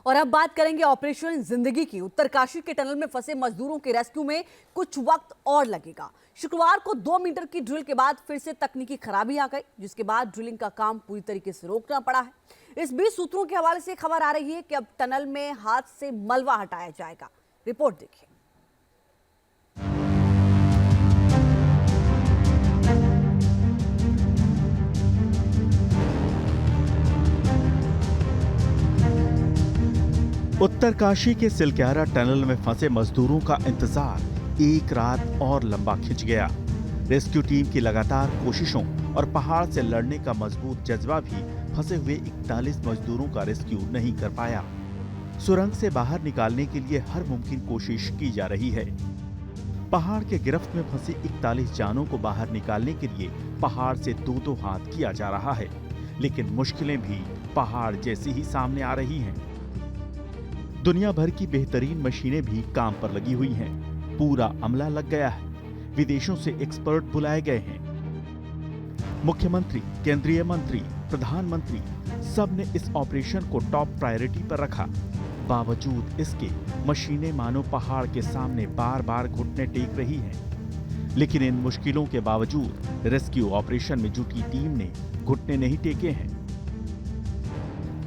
और अब बात करेंगे ऑपरेशन जिंदगी की। उत्तरकाशी के टनल में फंसे मजदूरों के रेस्क्यू में कुछ वक्त और लगेगा। शुक्रवार को 2 मीटर की ड्रिल के बाद फिर से तकनीकी खराबी आ गई, जिसके बाद ड्रिलिंग का काम पूरी तरीके से रोकना पड़ा है। इस बीच सूत्रों के हवाले से खबर आ रही है कि अब टनल में हाथ से मलबा हटाया जाएगा। रिपोर्ट देखिए। उत्तरकाशी के सिलक्यारा टनल में फंसे मजदूरों का इंतजार एक रात और लंबा खिंच गया। रेस्क्यू टीम की लगातार कोशिशों और पहाड़ से लड़ने का मजबूत जज्बा भी फंसे हुए 41 मजदूरों का रेस्क्यू नहीं कर पाया। सुरंग से बाहर निकालने के लिए हर मुमकिन कोशिश की जा रही है। पहाड़ के गिरफ्त में फंसी 41 जानों को बाहर निकालने के लिए पहाड़ से दो हाथ किया जा रहा है, लेकिन मुश्किलें भी पहाड़ जैसी ही सामने आ रही हैं। दुनिया भर की बेहतरीन मशीनें भी काम पर लगी हुई हैं। पूरा अमला लग गया है। विदेशों से एक्सपर्ट बुलाए गए हैं। मुख्यमंत्री, केंद्रीय मंत्री, प्रधानमंत्री सब ने इस ऑपरेशन को टॉप प्रायोरिटी पर रखा। बावजूद इसके मशीनें मानो पहाड़ के सामने बार बार घुटने टेक रही हैं। लेकिन इन मुश्किलों के बावजूद रेस्क्यू ऑपरेशन में जुटी टीम ने घुटने नहीं टेके हैं।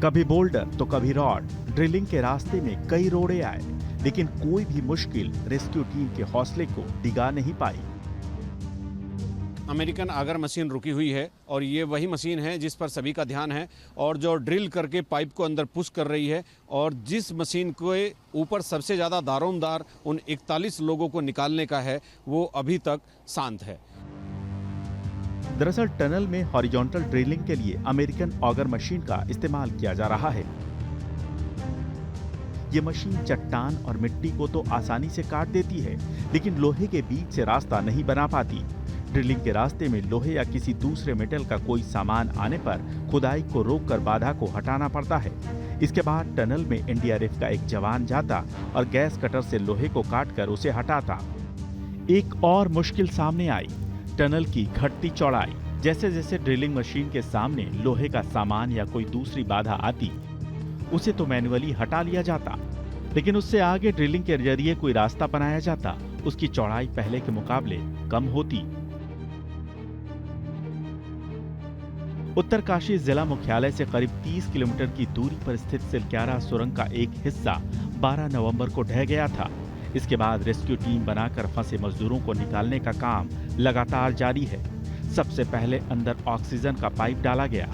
कभी बोल्डर तो कभी रॉड, ड्रिलिंग के रास्ते में कई रोड़े आए, लेकिन कोई भी मुश्किल रेस्क्यू टीम के हौसले को डिगा नहीं पाई। अमेरिकन आगर मशीन रुकी हुई है और ये वही मशीन है जिस पर सभी का ध्यान है और जो ड्रिल करके पाइप को अंदर पुश कर रही है, और जिस मशीन के ऊपर सबसे ज़्यादा दारोमदार उन 41 लोगों को निकालने का है, वो अभी तक शांत है। दरअसल टनल में हॉरिजॉन्टल ड्रिलिंग के लिए अमेरिकन ऑगर मशीन का इस्तेमाल किया जा रहा है। ये मशीन चट्टान और मिट्टी को तो आसानी से काट देती है, लेकिन लोहे के बीच से रास्ता नहीं बना पाती। ड्रिलिंग के रास्ते में लोहे या किसी दूसरे मेटल का कोई सामान आने पर खुदाई को रोककर बाधा को हटाना पड़ता है। इसके बाद टनल में एनडीआरएफ का एक जवान जाता और गैस कटर से लोहे को काटकर उसे हटाता। एक और मुश्किल सामने आई, टनल की घटती चौड़ाई। जैसे जैसे ड्रिलिंग मशीन के सामने लोहे का सामान या कोई दूसरी बाधा आती, उसे तो मैन्युअली हटा लिया जाता, लेकिन उससे आगे ड्रिलिंग के जरिए कोई रास्ता बनाया जाता, उसकी चौड़ाई पहले के मुकाबले कम होती। उत्तरकाशी जिला मुख्यालय से करीब 30 किलोमीटर की दूरी पर स्थित सिलक्यारा सुरंग का एक हिस्सा 12 नवंबर को ढह गया था। इसके बाद रेस्क्यू टीम बनाकर फंसे मजदूरों को निकालने का काम लगातार जारी है। सबसे पहले अंदर ऑक्सीजन का पाइप डाला गया।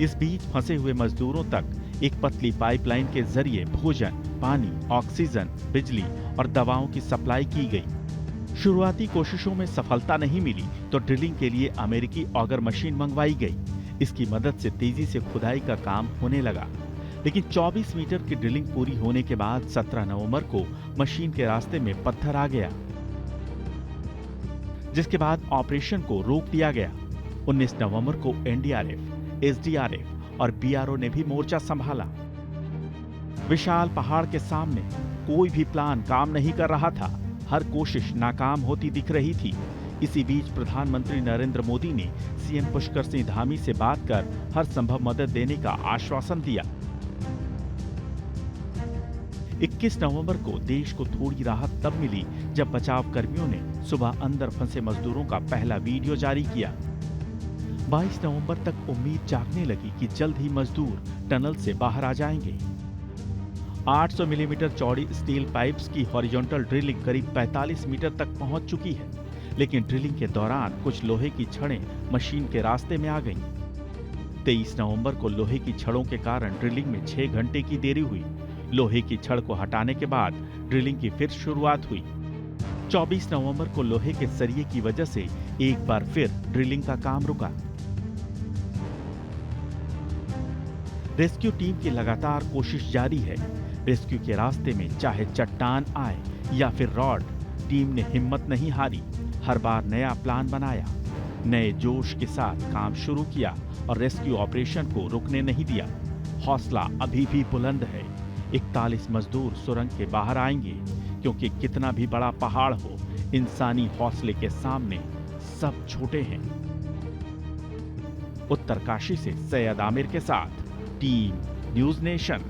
इस बीच फंसे हुए मजदूरों तक एक पतली पाइपलाइन के जरिए भोजन, पानी, ऑक्सीजन, बिजली और दवाओं की सप्लाई की गई। शुरुआती कोशिशों में सफलता नहीं मिली तो ड्रिलिंग के लिए अमेरिकी ऑगर मशीन मंगवाई गई। इसकी मदद से तेजी से खुदाई का काम होने लगा, लेकिन 24 मीटर की ड्रिलिंग पूरी होने के बाद 17 नवंबर को मशीन के रास्ते में पत्थर आ गया, जिसके बाद ऑपरेशन को रोक दिया गया। 19 नवंबर को एनडीआरएफ, एसडीआरएफ और बीआरओ ने भी मोर्चा संभाला। विशाल पहाड़ के सामने कोई भी प्लान काम नहीं कर रहा था। हर कोशिश नाकाम होती दिख रही थी। इसी बीच प्रधानमंत्री नरेंद्र मोदी ने सीएम पुष्कर सिंह धामी से बात कर हर संभव मदद देने का आश्वासन दिया। 21 नवंबर को देश को थोड़ी राहत तब मिली जब बचाव कर्मियों ने सुबह अंदर फंसे मजदूरों का पहला वीडियो जारी किया। 22 नवंबर तक उम्मीद जागने लगी कि जल्द ही मजदूर टनल से बाहर आ जाएंगे। 800 मिलीमीटर चौड़ी स्टील पाइप्स की हॉरिजॉन्टल ड्रिलिंग करीब 45 मीटर तक पहुंच चुकी है, लेकिन ड्रिलिंग के दौरान कुछ लोहे की छड़ें मशीन के रास्ते में आ गईं। 23 नवंबर को लोहे की छड़ों के कारण ड्रिलिंग में 6 घंटे की देरी हुई। लोहे की छड़ को हटाने के बाद ड्रिलिंग की फिर शुरुआत हुई। 24 नवंबर को लोहे के सरिये की वजह से एक बार फिर ड्रिलिंग का काम रुका। रेस्क्यू टीम की लगातार कोशिश जारी है। रेस्क्यू के रास्ते में चाहे चट्टान आए या फिर रॉड, टीम ने हिम्मत नहीं हारी। हर बार नया प्लान बनाया, नए जोश के साथ काम शुरू किया और रेस्क्यू ऑपरेशन को रुकने नहीं दिया। हौसला अभी भी बुलंद है। 41 मजदूर सुरंग के बाहर आएंगे, क्योंकि कितना भी बड़ा पहाड़ हो, इंसानी हौसले के सामने सब छोटे हैं। उत्तरकाशी से सैयद आमिर के साथ टीम न्यूज़ नेशन।